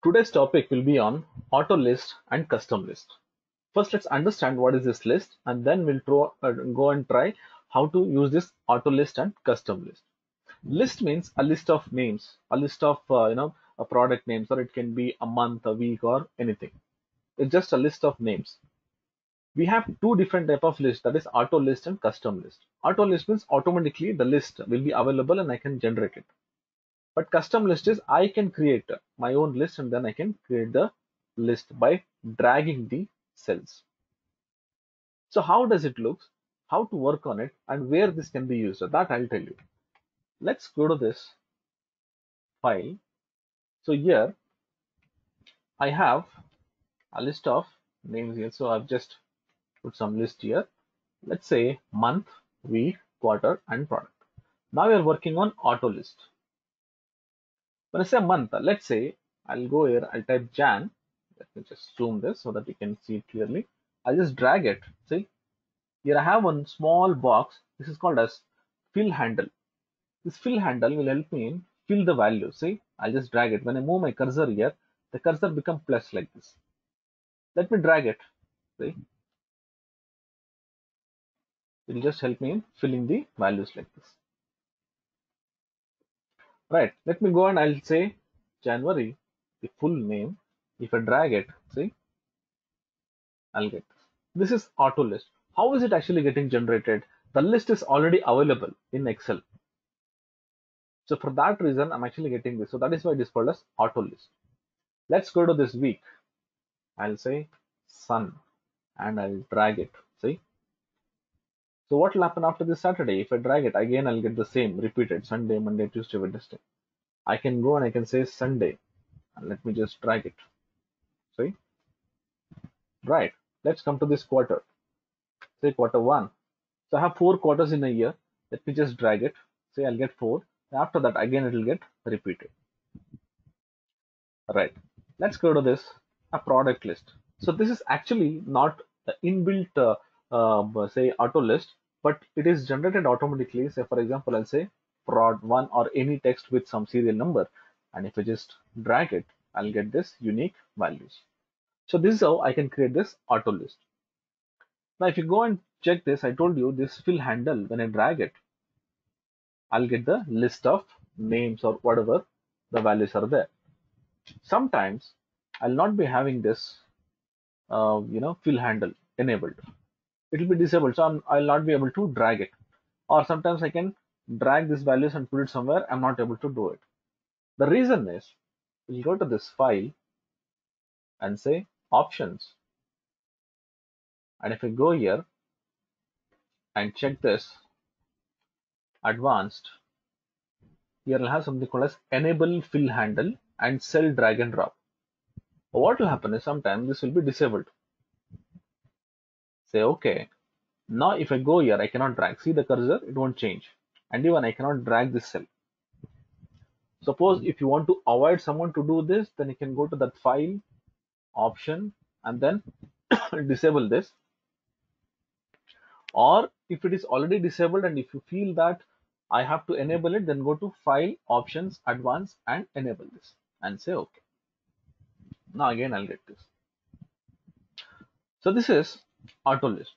Today's topic will be on auto list and custom list. First, let's understand what is this list, and then we'll go and try how to use this auto list and custom list. List means a list of names, a list of a product names, or it can be a month, a week, or anything. It's just a list of names. We have two different type of list, that is auto list and custom list. Auto list means automatically the list will be available and I can generate it. But custom list is I can create my own list and then I can create the list by dragging the cells. So how does it look, how to work on it, and where this can be used, that I'll tell you. Let's go to this file. So here I have a list of names here. So I've just put some list here. Let's say month, week, quarter, and product. Now we are working on auto list. When I say month, let's say I'll go here, I'll type Jan. Let me just zoom this so that you can see it clearly. I'll just drag it. See, here I have one small box. This is called as fill handle. This fill handle will help me in fill the value. See, I'll just drag it. When I move my cursor here, the cursor become plus like this. Let me drag it. See, it will just help me in filling the values like this. Right, let me go and I'll say January, the full name. If I drag it, see, I'll get this. This is auto list. How is it actually getting generated? The list is already available in Excel. So for that reason, I'm actually getting this. So that is why it is called as auto list. Let's go to this week. I'll say sun and I'll drag it. See? So what will happen after this Saturday? If I drag it again, I'll get the same repeated Sunday, Monday, Tuesday, Wednesday. I can go and I can say Sunday and let me just drag it. See? Right. Let's come to this quarter. Say quarter one. So I have 4 quarters in a year. Let me just drag it. Say I'll get 4. After that, again, it will get repeated. Right. Let's go to this a product list. So this is actually not the inbuilt, say, auto list, but it is generated automatically. Say, for example, I'll say prod one or any text with some serial number. And if I just drag it, I'll get this unique values. So this is how I can create this auto list. Now, if you go and check this, I told you this fill handle, when I drag it, I'll get the list of names or whatever the values are there. Sometimes I'll not be having this, fill handle enabled. It will be disabled, so I'll not be able to drag it. Or sometimes I can drag these values and put it somewhere. I'm not able to do it. The reason is we'll go to this file and say options. And if I go here and check this advanced, here I'll have something called as enable fill handle and cell drag and drop. What will happen is sometimes this will be disabled. Say okay. Now if I go here, I cannot drag. See the cursor, it won't change. And even I cannot drag this cell. Suppose if you want to avoid someone to do this, then you can go to that file option and then disable this. Or if it is already disabled and if you feel that I have to enable it, then go to file options advanced and enable this and say okay. Now again I'll get this. So this is auto list.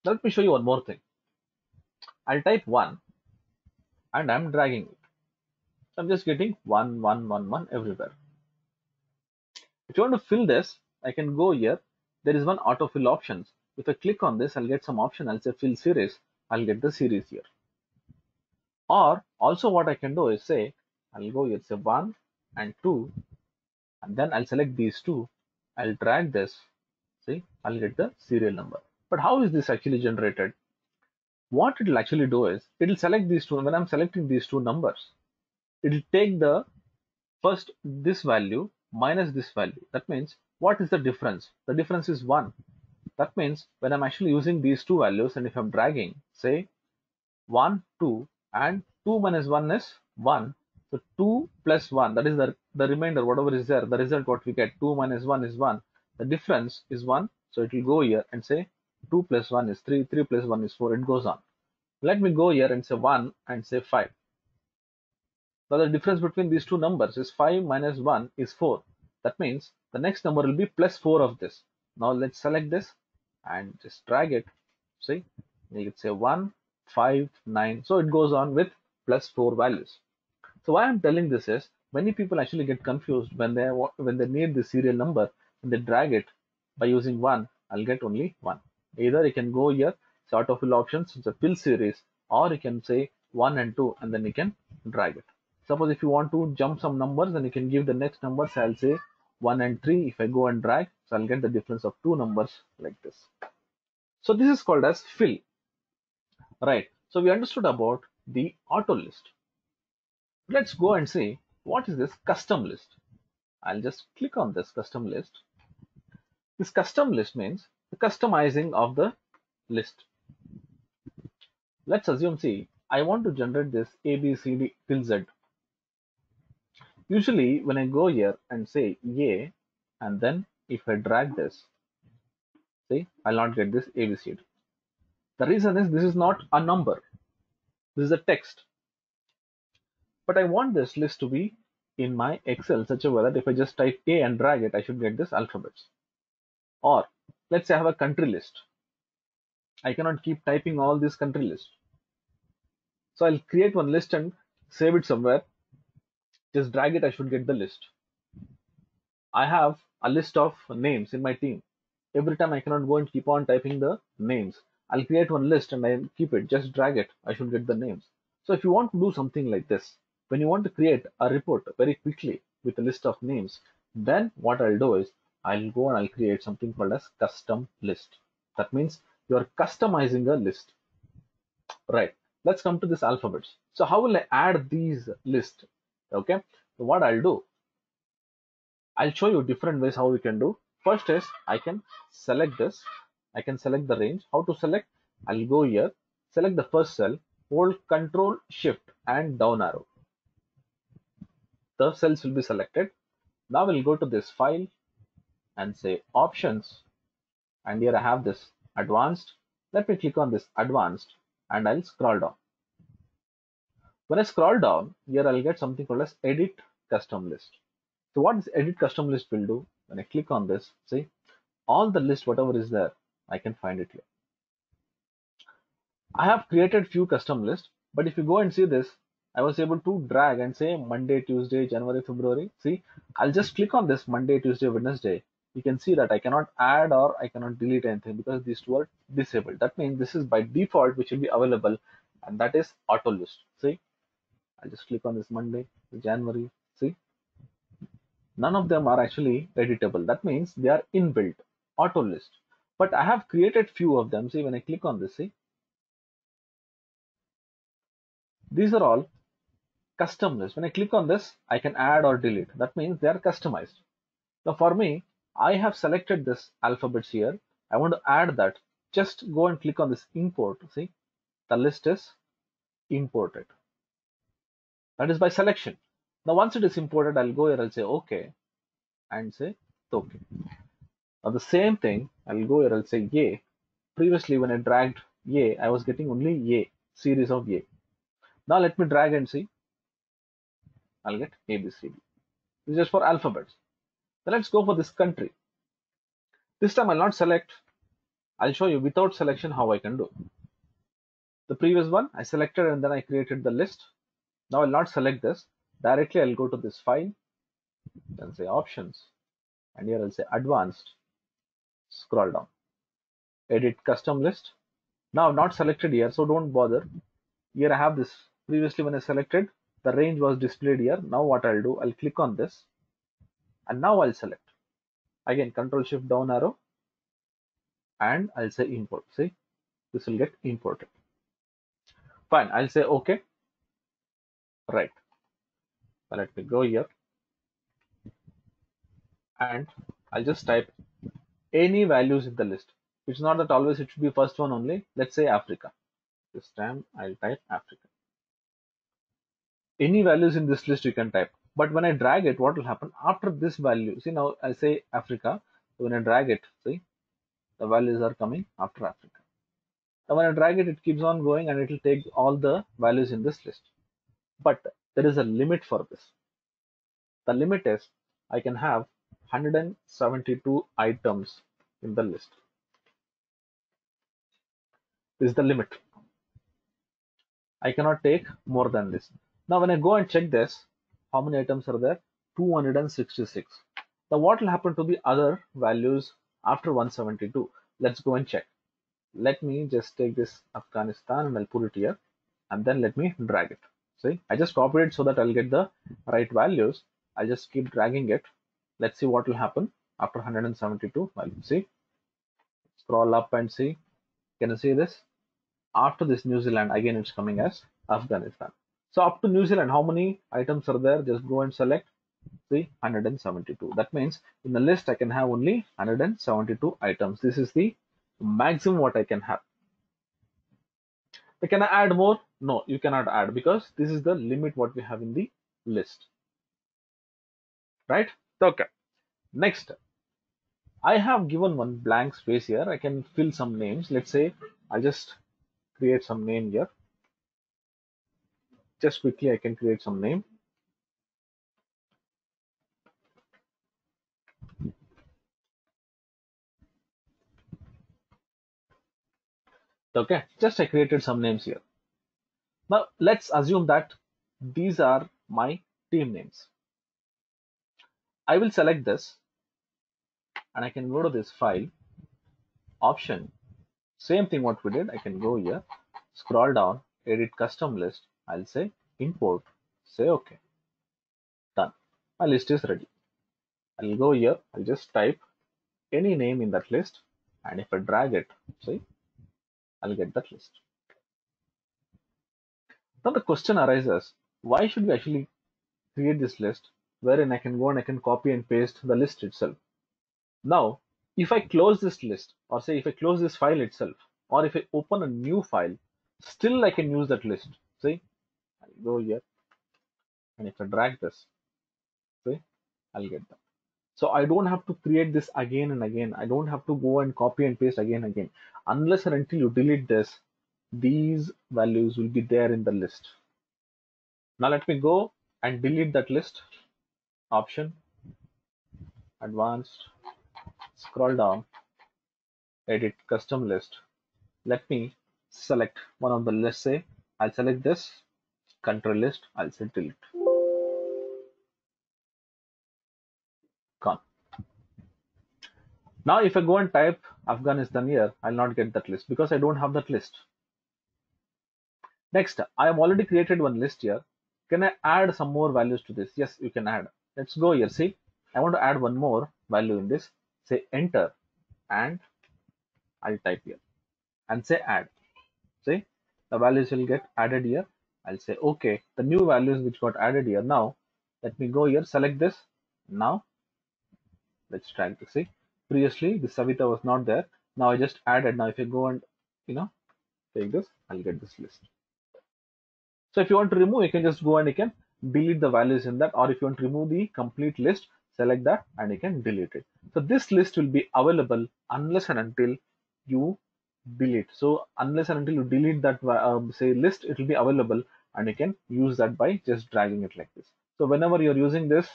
Let me show you one more thing. I'll type 1 and I'm dragging it. So I'm just getting 1, 1, 1, 1 everywhere. If you want to fill this, I can go here. There is one autofill options. If I click on this, I'll get some option. I'll say fill series. I'll get the series here. Or also what I can do is say, I'll go here, say 1 and 2, and then I'll select these two. I'll drag this. See, I'll get the serial number. But how is this actually generated? What it will actually do is, it will select these two. When I'm selecting these two numbers, it will take the first this value minus this value. That means what is the difference? The difference is 1. That means when I'm actually using these two values and if I'm dragging, say 1, 2 and 2 minus 1 is 1. So 2 plus 1, that is the remainder, whatever is there, the result what we get, 2 minus 1 is 1. The difference is 1. So it will go here and say 2 plus 1 is 3, 3 plus 1 is 4, it goes on. Let me go here and say 1 and say 5. So the difference between these two numbers is 5 minus 1 is 4. That means the next number will be plus 4 of this. Now let's select this and just drag it. See, you could say 1, 5, 9. So it goes on with plus 4 values. So why I'm telling this is many people actually get confused when they need the serial number and they drag it by using 1. I'll get only 1. Either you can go here, say autofill options, it's a fill series, or you can say 1 and 2 and then you can drag it. Suppose if you want to jump some numbers, then you can give the next numbers. I'll say 1 and 3. If I go and drag, so I'll get the difference of two numbers like this. So this is called as fill, right? So we understood about the auto list. Let's go and see what is this custom list. I'll just click on this custom list. This custom list means the customizing of the list. Let's assume, see, I want to generate this A, B, C, D till Z. Usually when I go here and say A, and then if I drag this, see, I'll not get this A, B, C, D. The reason is this is not a number. This is a text. But I want this list to be in my Excel such a way that if I just type A and drag it, I should get this alphabets. Or let's say I have a country list. I cannot keep typing all these country lists. So I'll create one list and save it somewhere. Just drag it, I should get the list. I have a list of names in my team. Every time I cannot go and keep on typing the names. I'll create one list and I'll keep it. Just drag it, I should get the names. So if you want to do something like this, when you want to create a report very quickly with a list of names, then what I'll do is I'll go and I'll create something called as custom list. That means you're customizing a list. Right. Let's come to this alphabets. So how will I add these lists? Okay. So what I'll do, I'll show you different ways how we can do. First is I can select this. I can select the range. How to select? I'll go here, select the first cell, hold Control Shift and down arrow. The cells will be selected. Now we'll go to this file and say options. And here I have this advanced. Let me click on this advanced and I'll scroll down. When I scroll down, here I'll get something called as edit custom list. So what this edit custom list will do, when I click on this, see, all the list, whatever is there, I can find it here. I have created few custom lists, but if you go and see this, I was able to drag and say Monday, Tuesday, January, February. See, I'll just click on this Monday, Tuesday, Wednesday. You can see that I cannot add or I cannot delete anything because these two are disabled. That means this is by default, which will be available, and that is auto list. See, I'll just click on this Monday, January. See, none of them are actually editable. That means they are inbuilt auto list. But I have created few of them. See, when I click on this, see, these are all custom lists. When I click on this, I can add or delete. That means they are customized. Now for me, I have selected this alphabets here. I want to add that. Just go and click on this import. See, the list is imported. That is by selection. Now once it is imported, I'll go here, I'll say okay and say okay. Now the same thing, I'll go here, I'll say yay. Previously when I dragged yay, I was getting only yay, series of yay. Now let me drag and see. I'll get A, B, C, D. This is just for alphabets. Then let's go for this country. This time I'll not select. I'll show you without selection how I can do. The previous one I selected and then I created the list. Now I'll not select this. Directly I'll go to this file, then say options, and here I'll say advanced. Scroll down. Edit custom list. Now not selected here, so don't bother. Here I have this. Previously when I selected, the range was displayed here. Now what I'll do, I'll click on this and now I'll select. Again, Control Shift down arrow and I'll say import. See, this will get imported. Fine, I'll say okay. Right. Well, let me go here and I'll just type any values in the list. It's not that always it should be first one only. Let's say Africa. This time I'll type Africa. Any values in this list you can type. But when I drag it, what will happen after this value? See, now I say Africa. So when I drag it, see, the values are coming after Africa. Now when I drag it, it keeps on going and it will take all the values in this list. But there is a limit for this. The limit is I can have 172 items in the list. This is the limit. I cannot take more than this. Now when I go and check this, how many items are there? 266. Now what will happen to the other values after 172? Let's go and check. Let me just take this Afghanistan and I'll put it here, and then let me drag it. See, I just copied it so that I'll get the right values. I'll just keep dragging it. Let's see what will happen after 172 values. See, scroll up and see. Can you see this? After this New Zealand, again it's coming as Afghanistan. So up to New Zealand, how many items are there? Just go and select. See, 172. That means in the list I can have only 172 items. This is the maximum what I can have. Can I add more? No, you cannot add, because this is the limit what we have in the list. Right? Okay. Next, I have given one blank space here. I can fill some names. Let's say I'll just create some name here. Just quickly I can create some name. Okay, just I created some names here. Now let's assume that these are my team names. I will select this and I can go to this file option. Same thing what we did. I can go here, scroll down, edit custom list. I'll say import, say okay. Done. My list is ready. I'll go here, I'll just type any name in that list, and if I drag it, see, I'll get that list. Now the question arises, why should we actually create this list wherein I can go and I can copy and paste the list itself? Now, if I close this list, or say if I close this file itself, or if I open a new file, still I can use that list. See, I'll go here, and if I drag this, see, I'll get that. So I don't have to create this again and again. I don't have to go and copy and paste again and again. Unless and until you delete this, these values will be there in the list. Now let me go and delete that list. Option, advanced, scroll down, edit custom list. Let me select one of the lists. Say I'll select this country list. I'll say delete. Gone. Now if I go and type Afghanistan here, I'll not get that list because I don't have that list. Next, I have already created one list here. Can I add some more values to this? Yes, you can add. Let's go here. See, I want to add one more value in this. Say enter, and I'll type here and say add. See, the values will get added here. I'll say okay. The new values which got added here. Now, let me go here, select this. Now, let's drag this. See, previously this Savita was not there. Now I just added. Now if you go and take this, I'll get this list. So if you want to remove, you can just go and you can delete the values in that, or if you want to remove the complete list, select that and you can delete it. So this list will be available unless and until you delete. So unless and until you delete that say list, it will be available and you can use that by just dragging it like this. So whenever you're using this,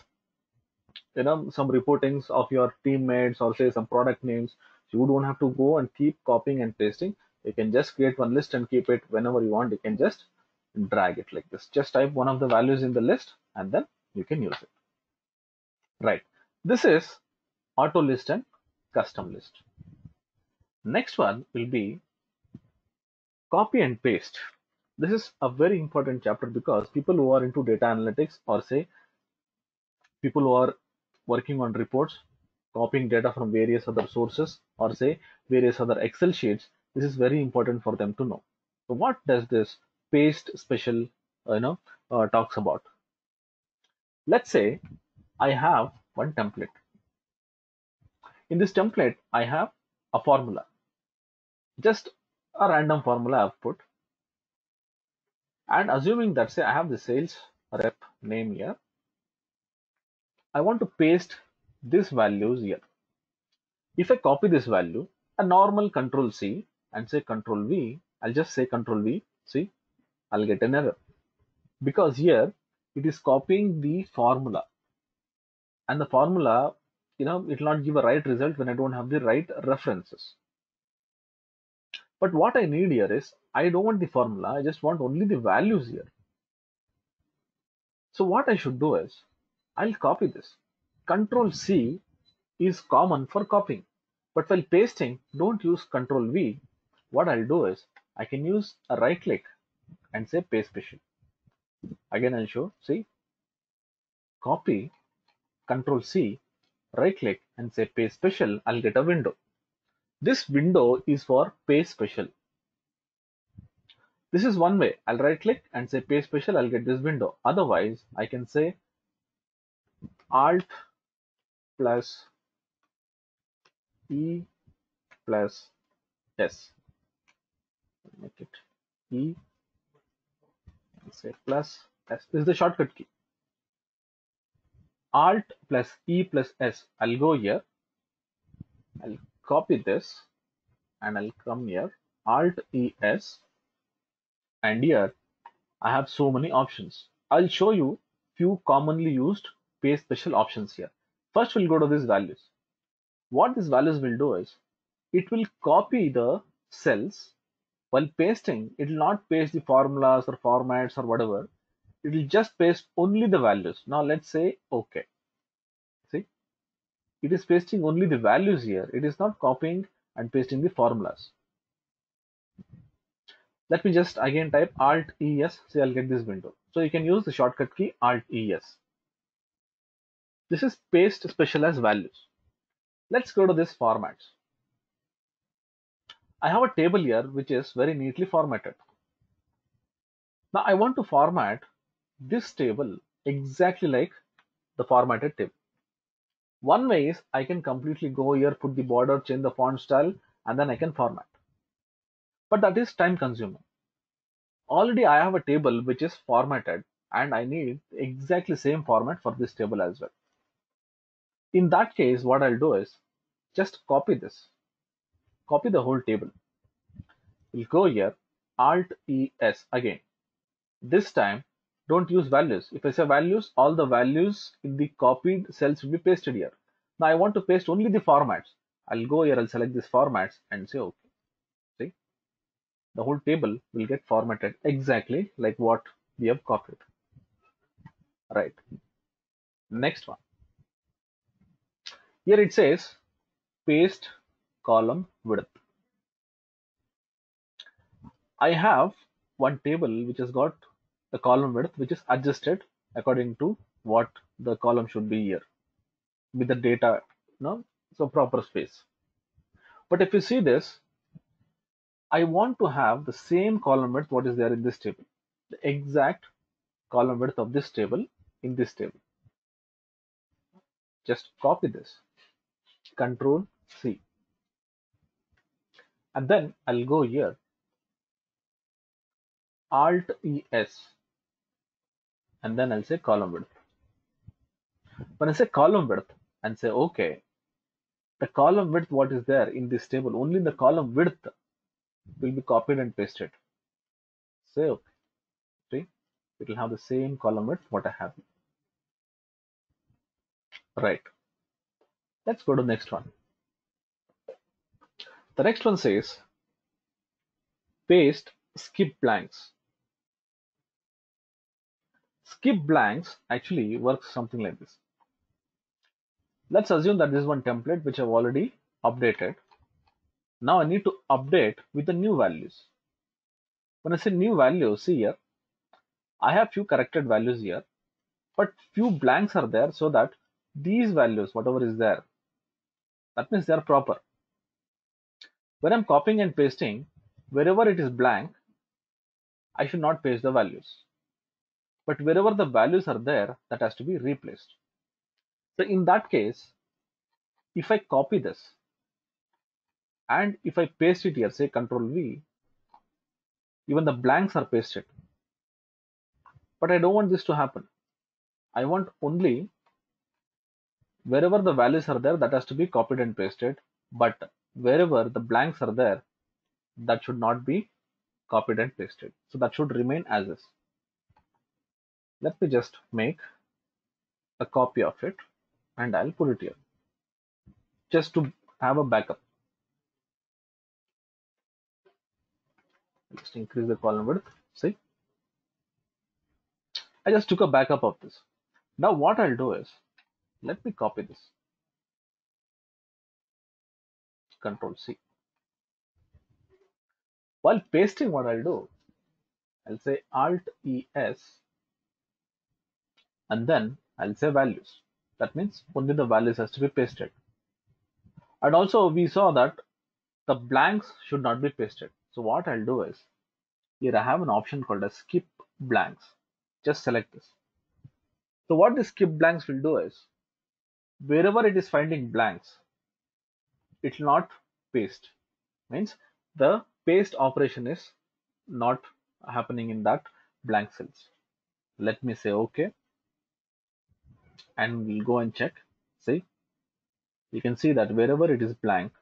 some reportings of your teammates or say some product names, you don't have to go and keep copying and pasting. You can just create one list and keep it whenever you want. You can just drag it like this. Just type one of the values in the list and then you can use it. Right. This is auto list and custom list. Next one will be copy and paste. This is a very important chapter because people who are into data analytics, or say people who are working on reports, copying data from various other sources, or say various other Excel sheets, this is very important for them to know. So what does this paste special talks about? Let's say I have one template. In this template, I have a formula, just a random formula I've put, and assuming that say I have the sales rep name here, I want to paste these values here. If I copy this value, a normal control C and say control V, I'll just say control V, see, I'll get an error because here it is copying the formula, and the formula it will not give a right result when I don't have the right references. But what I need here is, I don't want the formula, I just want only the values here. So what I should do is, I'll copy this. Control C is common for copying. But while pasting, don't use Control V. What I'll do is, I can use a right click and say paste special. Again, I'll show, see, copy, Control C, right click and say paste special, I'll get a window. This window is for paste special. This is one way. I'll right click and say paste special, I'll get this window. Otherwise, I can say Alt plus E plus S. Make it E and say plus S. This is the shortcut key. Alt plus E plus S. I'll go here. I'll copy this and I'll come here. Alt E S. And here I have so many options. I'll show you few commonly used paste special options here. First, we'll go to these values. What these values will do is, it will copy the cells. While pasting, it will not paste the formulas or formats or whatever. It will just paste only the values. Now let's say OK. See, it is pasting only the values here. It is not copying and pasting the formulas. Let me just again type Alt ES, so I'll get this window. So you can use the shortcut key Alt ES. This is paste special as values. Let's go to this formats. I have a table here which is very neatly formatted. Now I want to format this table exactly like the formatted table. One way is, I can completely go here, put the border, change the font style, and then I can format. But that is time consuming. Already I have a table which is formatted and I need exactly same format for this table as well. In that case, what I'll do is just copy this, copy the whole table. We'll go here, Alt ES again. This time, don't use values. If I say values, all the values in the copied cells will be pasted here. Now I want to paste only the formats. I'll go here, I'll select this formats and say OK. See, the whole table will get formatted exactly like what we have copied. Right. Next one. Here it says paste column width. I have one table which has got the column width which is adjusted according to what the column should be here with the data, so proper space. But if you see this, I want to have the same column width what is there in this table, the exact column width of this table in this table. Just copy this, Control C, and then I'll go here, Alt ES, and then I'll say column width. When I say column width and say OK, the column width what is there in this table, only the column width will be copied and pasted. Say OK. See, it will have the same column width what I have. Right. Let's go to the next one. The next one says paste skip blanks. Skip blanks actually works something like this. Let's assume that this is one template which I've already updated. Now I need to update with the new values. When I say new values, see here, I have few corrected values here, but few blanks are there so that these values, whatever is there, that means they are proper. When I'm copying and pasting, wherever it is blank, I should not paste the values. But wherever the values are there, that has to be replaced. So in that case, if I copy this and if I paste it here, say Control V, even the blanks are pasted. But I don't want this to happen. I want only wherever the values are there, that has to be copied and pasted. But wherever the blanks are there, that should not be copied and pasted. So that should remain as is. Let me just make a copy of it and I'll put it here. just to have a backup. Just increase the column width. See, I just took a backup of this. Now what I'll do is, let me copy this. Control C. While pasting, what I'll do, I'll say Alt ES, and then I'll say values. That means only the values has to be pasted. And also we saw that the blanks should not be pasted. So what I'll do is, here I have an option called as skip blanks. Just select this. So what the skip blanks will do is, wherever it is finding blanks, it will not paste. Means the paste operation is not happening in that blank cells. Let me say OK, and we'll go and check. See, you can see that wherever it is blank,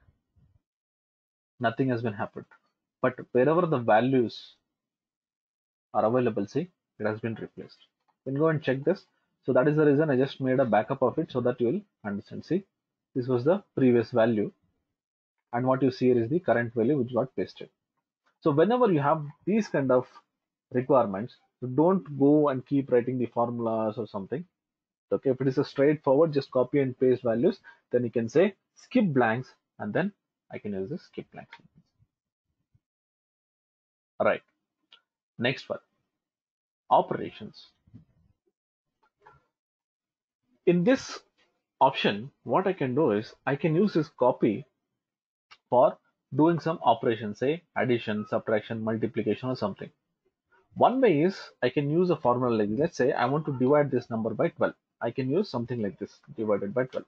nothing has been happened. But wherever the values are available, see, it has been replaced. Then go and check this. So that is the reason I just made a backup of it so that you will understand. See, this was the previous value, and what you see here is the current value which got pasted. So whenever you have these kind of requirements, don't go and keep writing the formulas or something. Okay, if it is a straightforward, just copy and paste values, then you can say skip blanks, and then I can use this skip blanks. All right, next one, operations. In this option, what I can do is I can use this copy for doing some operation, say addition, subtraction, multiplication, or something. One way is I can use a formula like this. Let's say I want to divide this number by 12. I can use something like this, divided by 12.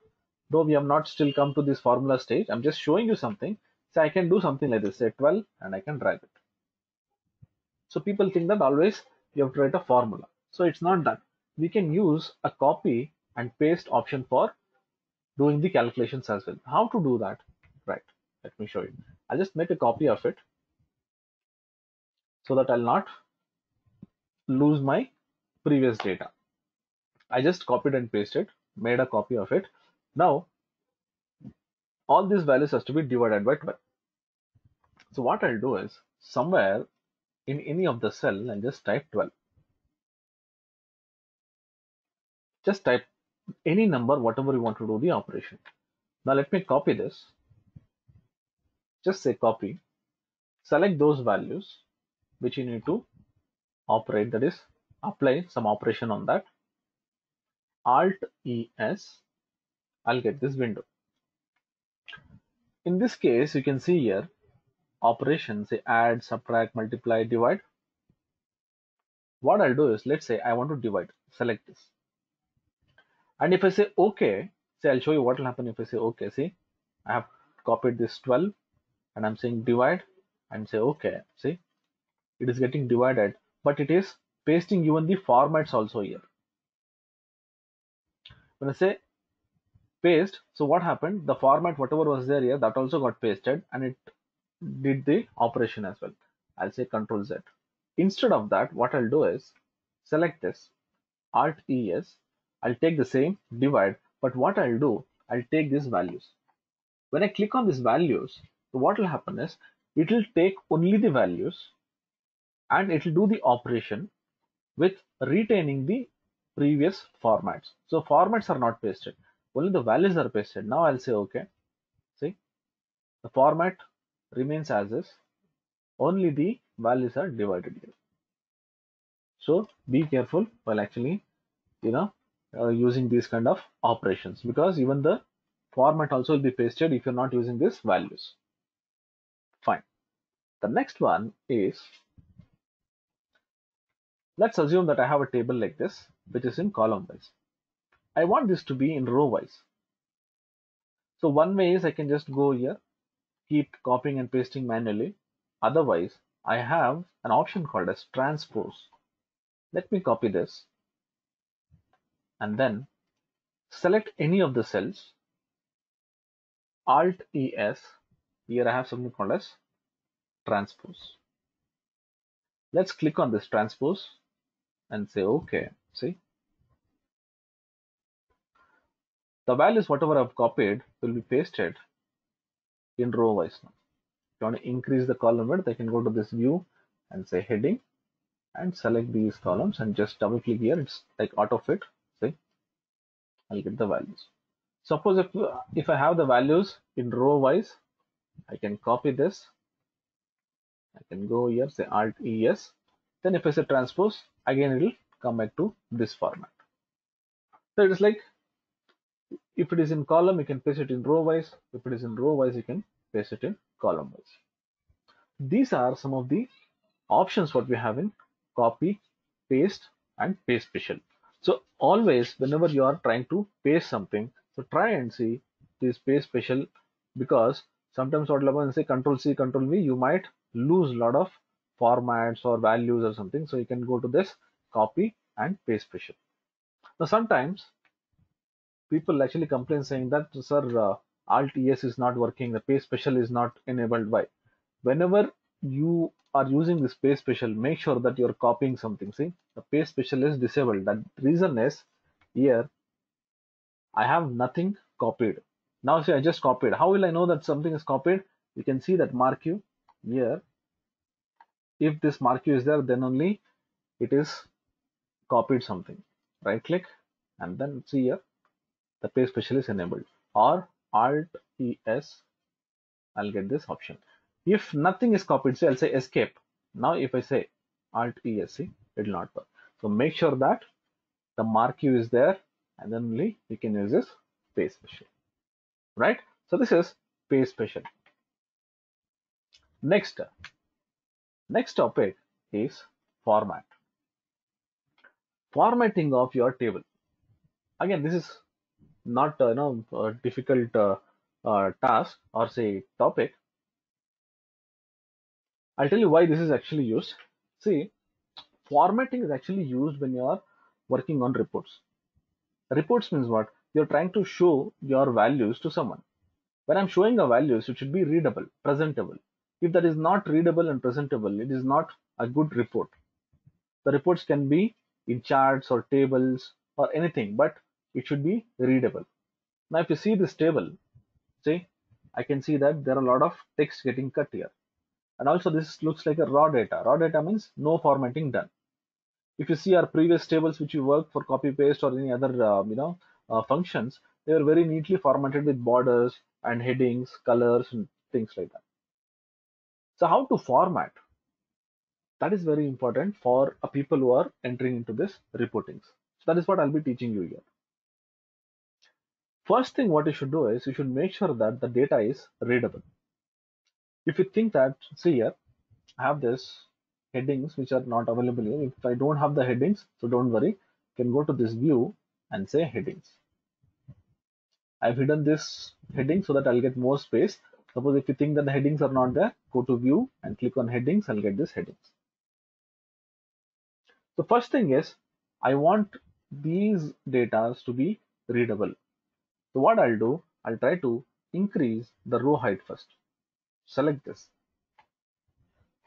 Though we have not still come to this formula stage, I'm just showing you something. So I can do something like this, say 12, and I can drag it. So people think that always you have to write a formula. So it's not that. We can use a copy and paste option for doing the calculations as well. How to do that? Right. Let me show you. I'll just make a copy of it so that I'll not lose my previous data. I just copied and pasted, made a copy of it. Now, all these values has to be divided by 12. So what I'll do is, somewhere in any of the cell, I'll just type 12. Just type any number, whatever you want to do the operation. Now let me copy this. Just say copy. Select those values which you need to operate, that is, apply some operation on that. Alt ES, I'll get this window. In this case, you can see here operations, say add, subtract, multiply, divide. What I'll do is, let's say I want to divide, select this. And if I say OK, say I'll show you what will happen if I say OK. See, I have copied this 12 and I'm saying divide and say OK. See, it is getting divided, but it is pasting even the formats also here. When I say paste, so what happened? The format, whatever was there here, that also got pasted and it did the operation as well. I'll say Control Z. Instead of that, what I'll do is select this, Alt ES. I'll take the same divide, but what I'll do, I'll take these values. When I click on these values, what will happen is it will take only the values and it will do the operation with retaining the previous formats. So formats are not pasted, only the values are pasted. Now I'll say OK. See, the format remains as is, only the values are divided here. So be careful while actually, using these kind of operations, because even the format also will be pasted if you're not using these values. Fine. The next one is, let's assume that I have a table like this, which is in column wise. I want this to be in row wise. So one way is I can just go here, keep copying and pasting manually. Otherwise, I have an option called as transpose. Let me copy this and then select any of the cells, Alt ES. Here I have something called as transpose. Let's click on this transpose and say OK. See, The values whatever I've copied will be pasted in row wise now. If you want to increase the column width, I can go to this view and say heading and select these columns and just double click here. It's like auto fit. See, I'll get the values. Suppose if I have the values in row wise, I can copy this. I can go here, say Alt ES. Then if I say transpose, again it will come back to this format. So it is like if it is in column, you can paste it in row wise. If it is in row wise, you can paste it in column wise. These are some of the options what we have in copy, paste, and paste special. So always whenever you are trying to paste something, so try and see this paste special, because sometimes what happens, say Control C, Control V, you might lose a lot of formats or values or something. So you can go to this copy and paste special. Now sometimes people actually complain saying that, sir, Alt ES is not working, the paste special is not enabled. Why? Whenever you are using this paste special, make sure that you're copying something. See, the paste special is disabled. That reason is here I have nothing copied. Now see, I just copied. How will I know that something is copied? You can see that mark you here. If this mark you is there, then only it is copied something. Right click and then see here the paste special is enabled, or Alt ES, I'll get this option. If nothing is copied, say I'll say escape. Now if I say Alt ESC, it will not work. So make sure that the mark is there, and then only you can use this paste special. Right? So this is paste special. Next topic is format. Formatting of your table. Again, this is not a difficult task or say topic. I'll tell you why this is actually used. See, formatting is actually used when you are working on reports. Reports means what? You're trying to show your values to someone. When I'm showing the values, it should be readable, presentable. If that is not readable and presentable, it is not a good report. The reports can be in charts or tables or anything, but it should be readable. Now, if you see this table, see, I can see that there are a lot of text getting cut here. And also this looks like a raw data. Raw data means no formatting done. If you see our previous tables which you work for copy paste or any other functions, they are very neatly formatted with borders and headings, colors, and things like that. So how to format? That is very important for people who are entering into this reportings. So that is what I'll be teaching you here. First thing what you should do is you should make sure that the data is readable. If you think that, see here, I have this headings which are not available here. If I don't have the headings, so don't worry, you can go to this view and say headings. I've hidden this heading so that I'll get more space. Suppose if you think that the headings are not there, go to view and click on headings. I'll get this headings. The first thing is I want these data to be readable. So what I'll do, I'll try to increase the row height first. Select this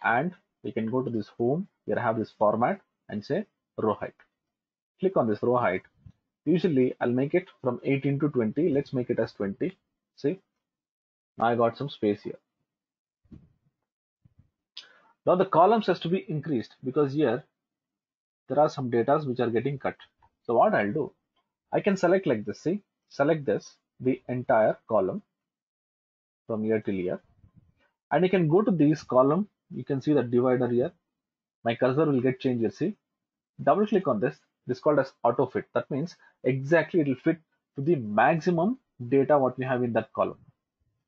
and we can go to this home. Here I have this format and say row height. Click on this row height. Usually I'll make it from 18 to 20. Let's make it as 20. See, now I got some space here. Now the columns has to be increased because here there are some data which are getting cut. So what I'll do, I can select like this. See, select this, the entire column from here till here, and you can go to this column. You can see the divider here. My cursor will get changed here. See, double click on this. This is called as auto fit. That means exactly it will fit to the maximum data what we have in that column.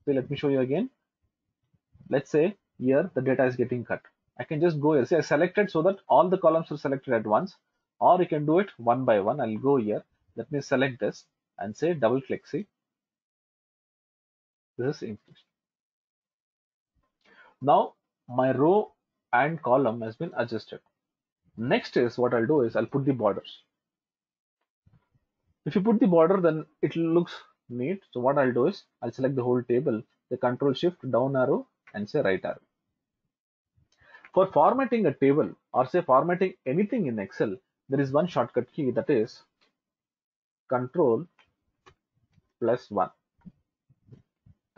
So let me show you again. Let's say here the data is getting cut. I can just go here. See, I selected so that all the columns are selected at once, or you can do it one by one. I'll go here. Let me select this and say double click. See, this is increased. Now my row and column has been adjusted. Next is what I'll do is I'll put the borders. If you put the border, then it looks neat. So what I'll do is I'll select the whole table, the control shift down arrow and say right arrow. For formatting a table or say formatting anything in Excel, there is one shortcut key, that is control plus 1.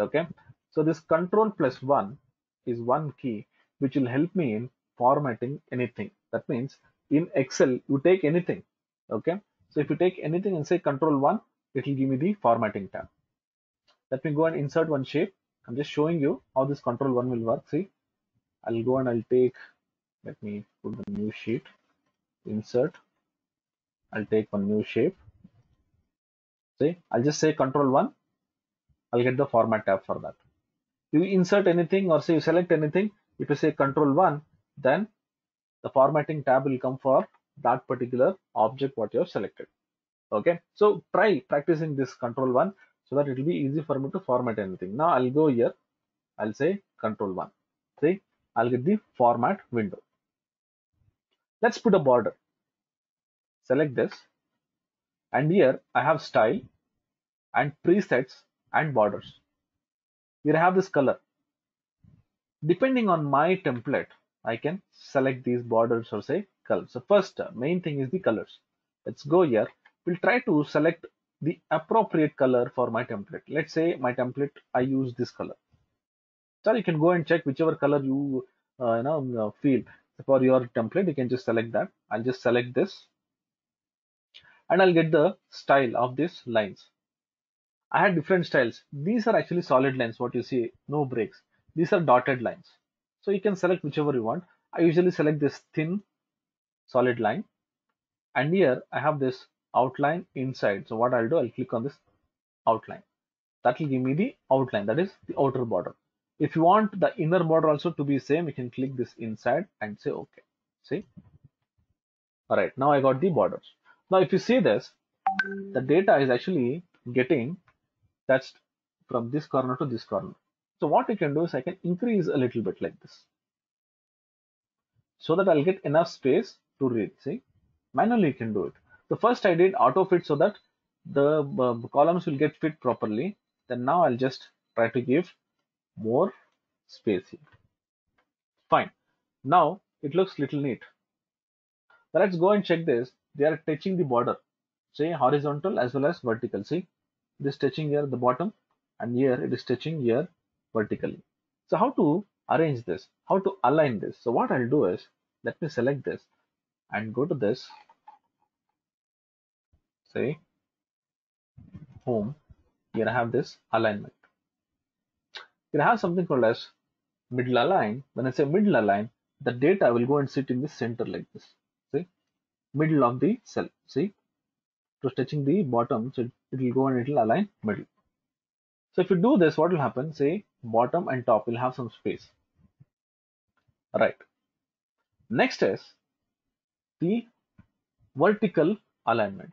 Okay, so this control plus 1 is one key which will help me in formatting anything. That means in Excel you take anything. Okay, so if you take anything and say control 1, it will give me the formatting tab. Let me go and insert one shape. I'm just showing you how this control 1 will work. See, I'll go and I'll take, let me put the new sheet, insert, I'll take one new shape. See, I'll just say control 1, I'll get the format tab for that. You insert anything or say you select anything, if you say control 1, then the formatting tab will come for that particular object what you have selected. Okay, so try practicing this control 1 so that it will be easy for me to format anything. Now I'll go here, I'll say control 1. See, I'll get the format window. Let's put a border. Select this, and here I have style and presets and borders. Here I have this color. Depending on my template, I can select these borders or say colors. So first main thing is the colors. Let's go here. We'll try to select the appropriate color for my template. Let's say my template, I use this color. So you can go and check whichever color you feel for your template. You can just select that. I'll just select this, and I'll get the style of these lines. I had different styles. These are actually solid lines. What you see, no breaks. These are dotted lines. So you can select whichever you want. I usually select this thin solid line, and here I have this outline inside. So what I'll do, I'll click on this outline. That will give me the outline, that is the outer border. If you want the inner border also to be same, you can click this inside and say okay. See, all right, now I got the borders. Now if you see this, the data is actually getting touched from this corner to this corner. So what you can do is I can increase a little bit like this so that I'll get enough space to read. See, manually you can do it. The first I did auto fit so that the columns will get fit properly. Then now I'll just try to give more space here. Fine. Now it looks little neat. Now let's go and check this. They are touching the border. Say horizontal as well as vertical. See, this touching here the bottom, and here it is touching here vertically. So how to arrange this? How to align this? So what I'll do is, let me select this and go to this, say home. Here I have this alignment. Here I have something called as middle align. When I say middle align, the data will go and sit in the center like this. See, middle of the cell. See, it was touching the bottom, so it will go and it will align middle. So if you do this, what will happen? Say bottom and top will have some space. Right. Next is the vertical alignment.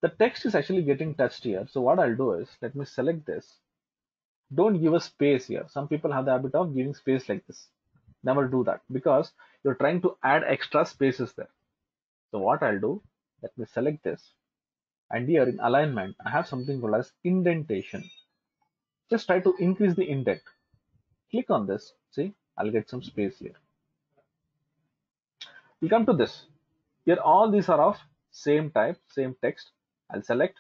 The text is actually getting touched here. So what I'll do is, let me select this. Don't give a space here. Some people have the habit of giving space like this. Never do that because you're trying to add extra spaces there. So what I'll do, let me select this. And here in alignment, I have something called as indentation. Just try to increase the indent. Click on this. See, I'll get some space here. We come to this. Here all these are of same type, same text. I'll select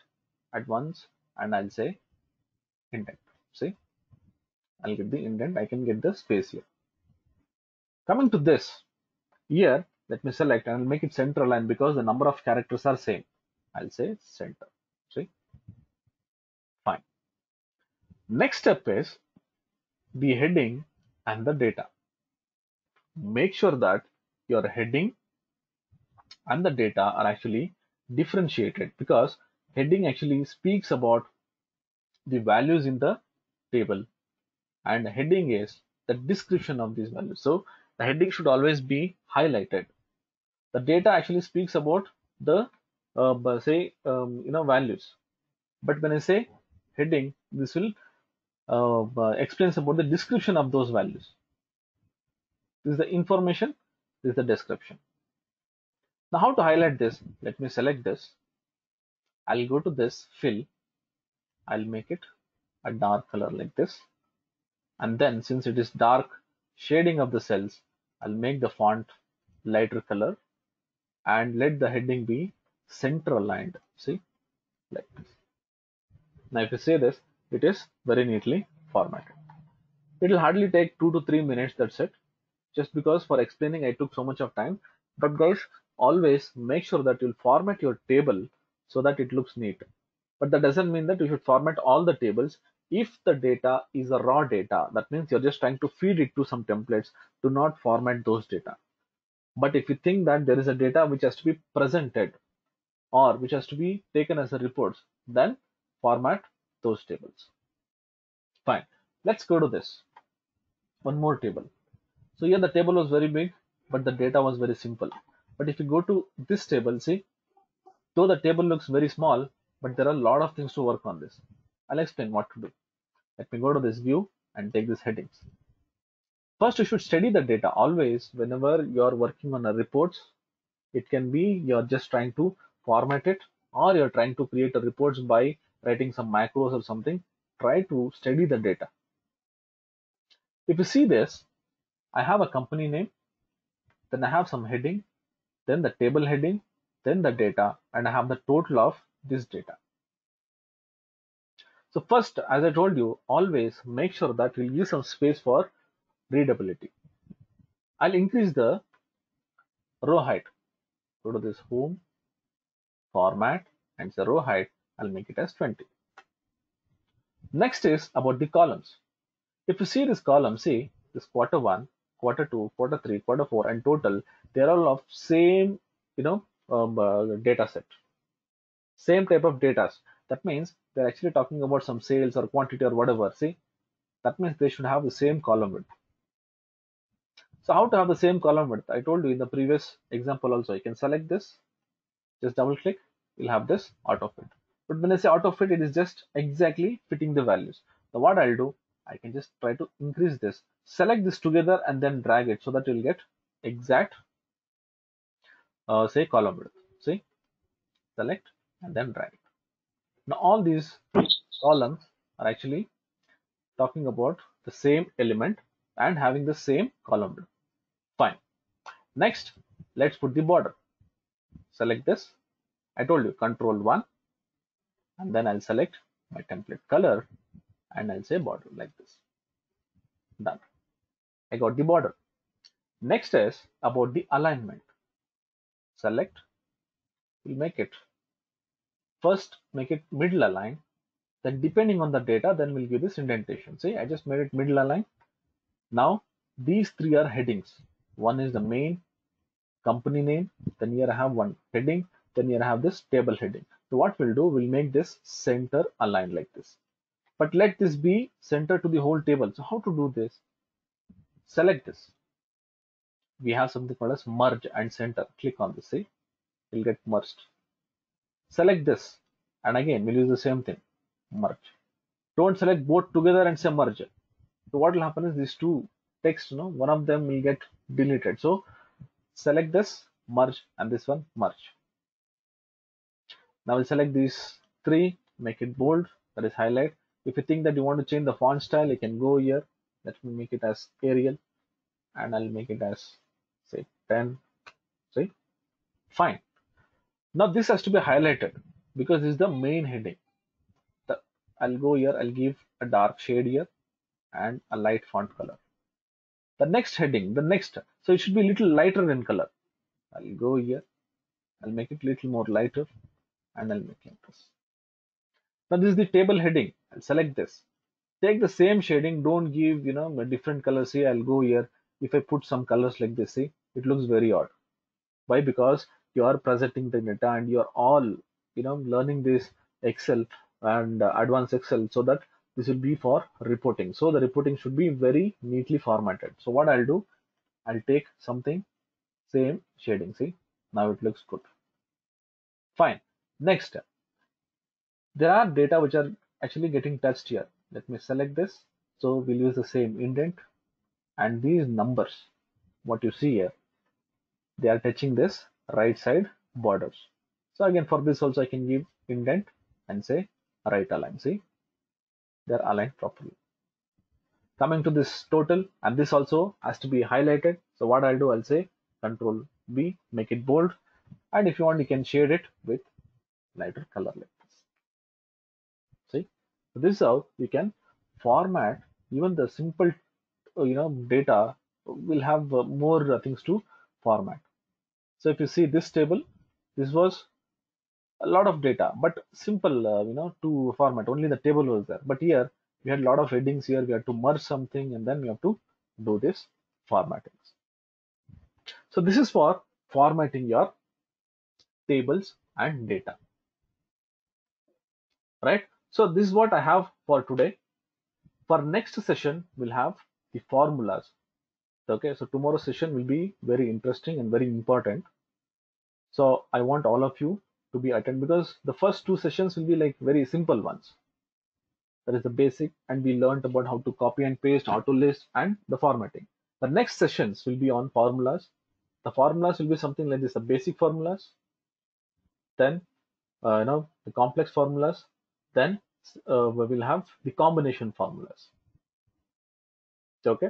at once and I'll say indent. See, I'll get the indent. I can get the space here. Coming to this, here, let me select and I'll make it center align because the number of characters are same. I'll say center. See, fine. Next step is the heading and the data. Make sure that your heading and the data are actually differentiated because heading actually speaks about the values in the table and heading is the description of these values. So the heading should always be highlighted. The data actually speaks about the values, but when I say heading, this will explains about the description of those values. This is the information, this is the description. Now how to highlight this? Let me select this. I'll go to this fill. I'll make it a dark color like this. And then since it is dark shading of the cells, I'll make the font lighter color and let the heading be center aligned. See, like this. Now if you say this, it is very neatly formatted. It will hardly take 2 to 3 minutes, that's it. Just because for explaining I took so much of time. But guys, always make sure that you'll format your table so that it looks neat. But that doesn't mean that you should format all the tables. If the data is a raw data, that means you're just trying to feed it to some templates, do not format those data. But if you think that there is a data which has to be presented or which has to be taken as a reports, then format those tables. Fine. Let's go to this. One more table. So here the table was very big, but the data was very simple. But if you go to this table, see, though the table looks very small, but there are a lot of things to work on this. I'll explain what to do. Let me go to this view and take these headings. First, you should study the data always. Whenever you're working on a reports, it can be you're just trying to format it, or you're trying to create a reports by writing some macros or something. Try to study the data. If you see this, I have a company name, then I have some heading, then the table heading, then the data, and I have the total of this data. So first, as I told you, always make sure that you'll use some space for readability. I'll increase the row height. Go to this home, format, and the row height, I'll make it as 20. Next is about the columns. If you see this column, see this quarter 1, quarter 2, quarter 3, quarter 4, and total, they're all of same, data set. Same type of data. That means they're actually talking about some sales or quantity or whatever. See, that means they should have the same column width. So how to have the same column width? I told you in the previous example also. You can select this, just double click, you'll have this auto fit. But when I say auto fit, it is just exactly fitting the values. So what I'll do, I can just try to increase this, select this together and then drag it so that you'll get exact, say column width. See, select and then drag it. Now all these columns are actually talking about the same element and having the same column width. Fine. Next, let's put the border. Select this. I told you control 1 and then I'll select my template color and I'll say border like this. Done. I got the border. Next is about the alignment. Select, we'll make it first, make it middle align. Then depending on the data, then we'll give this indentation. See, I just made it middle align. Now these three are headings. One is the main company name. Then here I have one heading. Then here I have this table heading. So what we'll do, we'll make this center align like this. But let this be center to the whole table. So how to do this? Select this. We have something called as merge and center. Click on this. See, will get merged. Select this, and again we'll use the same thing. Merge. Don't select both together and say merge. So what will happen is these two text, one of them will get deleted. So select this, merge, and this one merge. Now we'll select these three, make it bold, that is highlight. If you think that you want to change the font style, you can go here. Let me make it as Arial, and I'll make it as say 10. See, fine. Now this has to be highlighted because this is the main heading. I'll go here, I'll give a dark shade here and a light font color. The next heading, so it should be a little lighter in color. I'll go here, I'll make it a little more lighter and I'll make it like this. Now this is the table heading. I'll select this. Take the same shading, don't give a different color. See, I'll go here. If I put some colors like this, see, it looks very odd. Why? Because you are presenting the data and you're all learning this Excel and advanced Excel, so that this will be for reporting. So the reporting should be very neatly formatted. So what I'll do, I'll take something same shading. See, now it looks good. Fine. Next, there are data which are actually getting touched here. Let me select this. So we'll use the same indent, and these numbers, what you see here, they are touching this right side borders. So again, for this also I can give indent and say right align. See, they're aligned properly. Coming to this total, and this also has to be highlighted. So what I'll do, I'll say Control B, make it bold, and if you want, you can shade it with lighter color like this. See, This is how we can format even the simple data will have more things to format. So if you see this table, this was a lot of data, but simple to format. Only the table was there. But here we had a lot of headings. Here we had to merge something, and then we have to do this formatting. So this is for formatting your tables and data, right? So this is what I have for today. For next session, we'll have the formulas. Okay, so tomorrow's session will be very interesting and very important. So I want all of you to be attend because the first two sessions will be like very simple ones. That is the basic, and we learned about how to copy and paste, auto list, and the formatting. The next sessions will be on formulas. The formulas will be something like this: the basic formulas, then the complex formulas, then we will have the combination formulas. Okay.